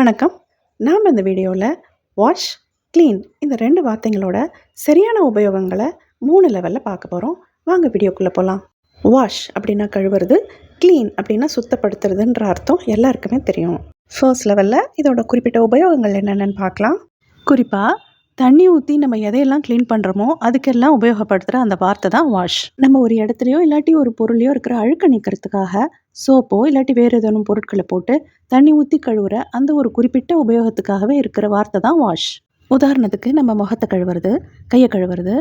வணக்கம். நாம் இந்த வீடியோவில் வாஷ், க்ளீன் இந்த 2 வார்த்தைங்களோட சரியான உபயோகங்களை 3 லெவலில் பார்க்க போகிறோம். வாங்க வீடியோக்குள்ளே போகலாம். வாஷ் அப்படின்னா கழுவுறது, க்ளீன் அப்படின்னா சுத்தப்படுத்துறதுன்ற அர்த்தம் எல்லாருக்குமே தெரியும். ஃபர்ஸ்ட் லெவலில் இதோட குறிப்பிட்ட உபயோகங்கள் என்னென்னு பார்க்கலாம். குறிப்பாக தண்ணி ஊற்றி நம்ம எதையெல்லாம் க்ளீன் பண்ணுறோமோ அதுக்கெல்லாம் உபயோகப்படுத்துகிற அந்த வார்த்தை தான் வாஷ். நம்ம ஒரு இடத்துலையோ இல்லாட்டி ஒரு பொருளையோ இருக்கிற அழுக்க நீக்கிறதுக்காக சோப்போ இல்லாட்டி வேறு ஏதேனும் பொருட்களை போட்டு தண்ணி ஊற்றி கழுவுற அந்த ஒரு குறிப்பிட்ட உபயோகத்துக்காகவே இருக்கிற வார்த்தை தான் வாஷ். உதாரணத்துக்கு நம்ம முகத்தை கழுவுறது, கையை கழுவுறது,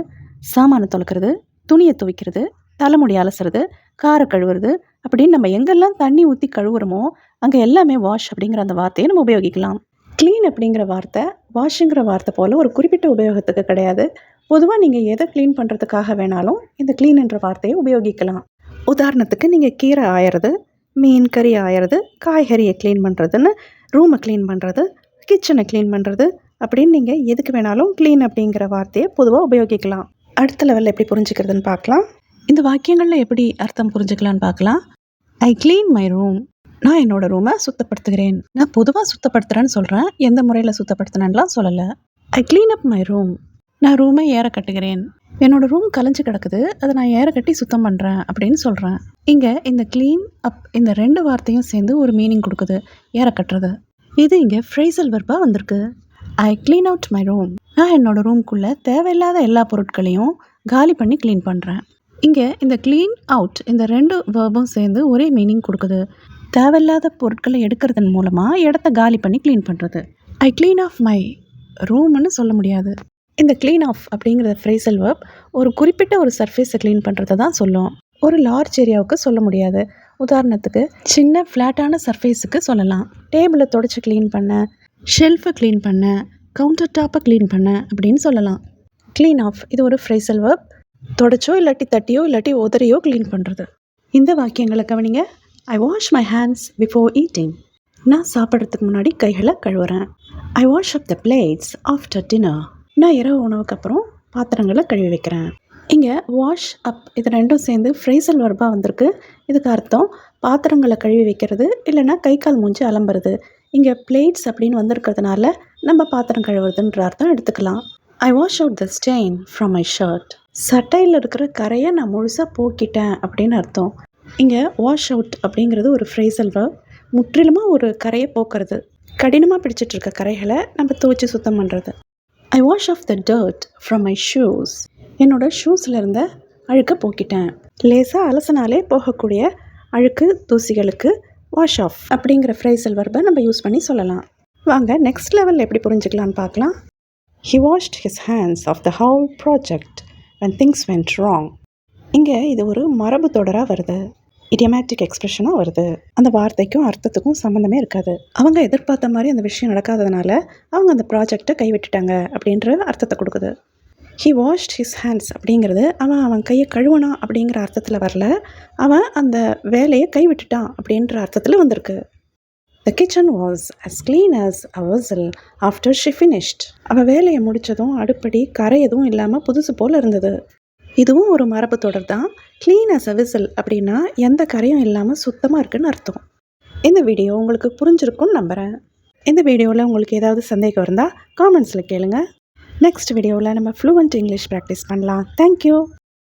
சாமானை துலக்கிறது, துணியை துவைக்கிறது, தலைமுடி அலசுறது, காரை கழுவுறது அப்படின்னு நம்ம எங்கெல்லாம் தண்ணி ஊற்றி கழுவுறோமோ அங்கே எல்லாமே வாஷ் அப்படிங்கிற அந்த வார்த்தையை நம்ம உபயோகிக்கலாம். க்ளீன் அப்படிங்கிற வார்த்தை வாஷுங்கிற வார்த்தை போல் ஒரு குறிப்பிட்ட உபயோகத்துக்கு கிடையாது. பொதுவாக நீங்கள் எதை க்ளீன் பண்ணுறதுக்காக வேணாலும் இந்த க்ளீன் என்ற வார்த்தையை உபயோகிக்கலாம். உதாரணத்துக்கு நீங்கள் கீரை ஆயறது, மீன் கறி ஆயறது, காய்கறியை க்ளீன் பண்ணுறதுன்னு, ரூமை க்ளீன் பண்ணுறது, கிச்சனை க்ளீன் பண்ணுறது அப்படின்னு நீங்கள் எதுக்கு வேணாலும் க்ளீன் அப்படிங்கிற வார்த்தையை பொதுவாக உபயோகிக்கலாம். அடுத்த லெவலில் எப்படி புரிஞ்சுக்கிறதுன்னு பார்க்கலாம். இந்த வாக்கியங்களில் எப்படி அர்த்தம் புரிஞ்சுக்கலான்னு பார்க்கலாம். ஐ க்ளீன் மை ரூம். நான் என்னோடய ரூமை சுத்தப்படுத்துகிறேன். நான் பொதுவாக சுத்தப்படுத்துகிறேன்னு சொல்கிறேன், எந்த முறையில் சுத்தப்படுத்தினேன்லாம் சொல்லலை. ஐ க்ளீன் அப் மை ரூம். நான் ரூமை ஏற கட்டுகிறேன். என்னோடய ரூம் கலைஞ்சு கிடக்குது, அதை நான் ஏற கட்டி சுத்தம் பண்ணுறேன் அப்படின்னு சொல்கிறேன். இங்கே இந்த க்ளீன் அப் இந்த 2 வார்த்தையும் சேர்ந்து ஒரு மீனிங் கொடுக்குது, ஏற கட்டுறது. இது இங்கே ஃப்ரேசல் வெர்பாக வந்திருக்கு. ஐ க்ளீன் அவுட் மை ரூம். நான் என்னோடய ரூம்குள்ளே தேவையில்லாத எல்லா பொருட்களையும் காலி பண்ணி க்ளீன் பண்ணுறேன். இங்கே இந்த க்ளீன் அவுட் இந்த 2 வேர்பும் சேர்ந்து ஒரே மீனிங் கொடுக்குது. தேவையில்லாத பொருட்களை எடுக்கிறதன் மூலமாக இடத்த காலி பண்ணி க்ளீன் பண்ணுறது. ஐ க்ளீன் ஆஃப் மை ரூம்னு சொல்ல முடியாது. இந்த க்ளீன் ஆஃப் அப்படிங்கிற ஃப்ரேசல் வெர்ப் ஒரு குறிப்பிட்ட ஒரு சர்ஃபேஸை க்ளீன் பண்ணுறதை தான் சொல்லும், ஒரு லார்ஜ் ஏரியாவுக்கு சொல்ல முடியாது. உதாரணத்துக்கு சின்ன ஃப்ளாட்டான சர்ஃபேஸுக்கு சொல்லலாம். டேபிளை தொடச்சி க்ளீன் பண்ண, ஷெல்ஃபை க்ளீன் பண்ண, கவுண்டர் டாப்பை க்ளீன் பண்ண அப்படின்னு சொல்லலாம். க்ளீன் ஆஃப் இது ஒரு ஃப்ரேசல் வெர்ப், தொடச்சோ இல்லாட்டி தட்டியோ இல்லாட்டி உதறியோ க்ளீன் பண்ணுறது. இந்த வாக்கியங்களை கவனிங்க. I wash my hands before eating. நான் சாப்பிட்றதுக்கு முன்னாடி கைகளை கழுவுறேன். I wash up the plates after dinner. நான் இரவு உணவுக்கு அப்புறம் பாத்திரங்களை கழுவி வைக்கிறேன். இங்கே வாஷ் அப் இது 2ம் சேர்ந்து ஃப்ரேசல் வெர்பாக வந்திருக்கு. இதுக்கு அர்த்தம் பாத்திரங்களை கழுவி வைக்கிறது, இல்லைன்னா கை கால் மூஞ்சி அலம்புறது. இங்கே பிளேட்ஸ் அப்படின்னு வந்திருக்கிறதுனால நம்ம பாத்திரம் கழுவுறதுன்ற அர்த்தம் எடுத்துக்கலாம். I wash out the stain from my shirt. சட்டையில் இருக்கிற கரையை நான் முழுசாக போக்கிட்டேன் அப்படின்னு அர்த்தம். இங்கே வாஷ் அவுட் அப்படிங்கிறது ஒரு ஃப்ரேசல் வெர்ப், முற்றிலுமாக ஒரு கரையை போக்குறது. கடினமாக பிடிச்சிட்டு இருக்க கரைகளை நம்ம துவைச்சி சுத்தம் பண்ணுறது. I wash off the dirt from my shoes. என்னோட ஷூஸில் இருந்த அழுக்க போக்கிட்டேன். லேசாக அலசினாலே போகக்கூடிய அழுக்கு தூசிகளுக்கு வாஷ் ஆஃப் அப்படிங்கிற ஃப்ரேசல் வெர்பை நம்ம யூஸ் பண்ணி சொல்லலாம். வாங்க நெக்ஸ்ட் லெவலில் எப்படி புரிஞ்சுக்கலான்னு பார்க்கலாம். He washed his hands of the whole project when things went wrong. இங்கே இது ஒரு மரபு தொடராக வருது, இடியமேட்டிக் எக்ஸ்பிரஷனாக வருது. அந்த வார்த்தைக்கும் அர்த்தத்துக்கும் சம்மந்தமே இருக்காது. அவங்க எதிர்பார்த்த மாதிரி அந்த விஷயம் நடக்காததுனால அவங்க அந்த ப்ராஜெக்டை கைவிட்டுட்டாங்க அப்படின்ற அர்த்தத்தை கொடுக்குது. ஹி வாஷ்ட் ஹிஸ் ஹேண்ட்ஸ் அப்படிங்கிறது அவன் கையை கழுவனா அப்படிங்கிற அர்த்தத்தில் வரல, அவன் அந்த வேலையை கைவிட்டுட்டான் அப்படின்ற அர்த்தத்தில் வந்திருக்கு. The kitchen was as clean as a whistle after she finished. அவள் வேலையை முடித்ததும் அடுப்படி கரை எதுவும் இல்லாமல் புதுசு போல் இருந்தது. இதுவும் ஒரு மரபு தொடர் தான். க்ளீன் as a whistle அப்படின்னா எந்த கரையும் இல்லாமல் சுத்தமாக இருக்குன்னு அர்த்தம். இந்த வீடியோ உங்களுக்கு புரிஞ்சிருக்கும்னு நம்புகிறேன். இந்த வீடியோவில் உங்களுக்கு ஏதாவது சந்தேகம் இருந்தால் காமெண்ட்ஸில் கேளுங்க. நெக்ஸ்ட் வீடியோவில் நம்ம ஃப்ளூவெண்ட் இங்கிலீஷ் ப்ராக்டிஸ் பண்ணலாம். தேங்க்யூ.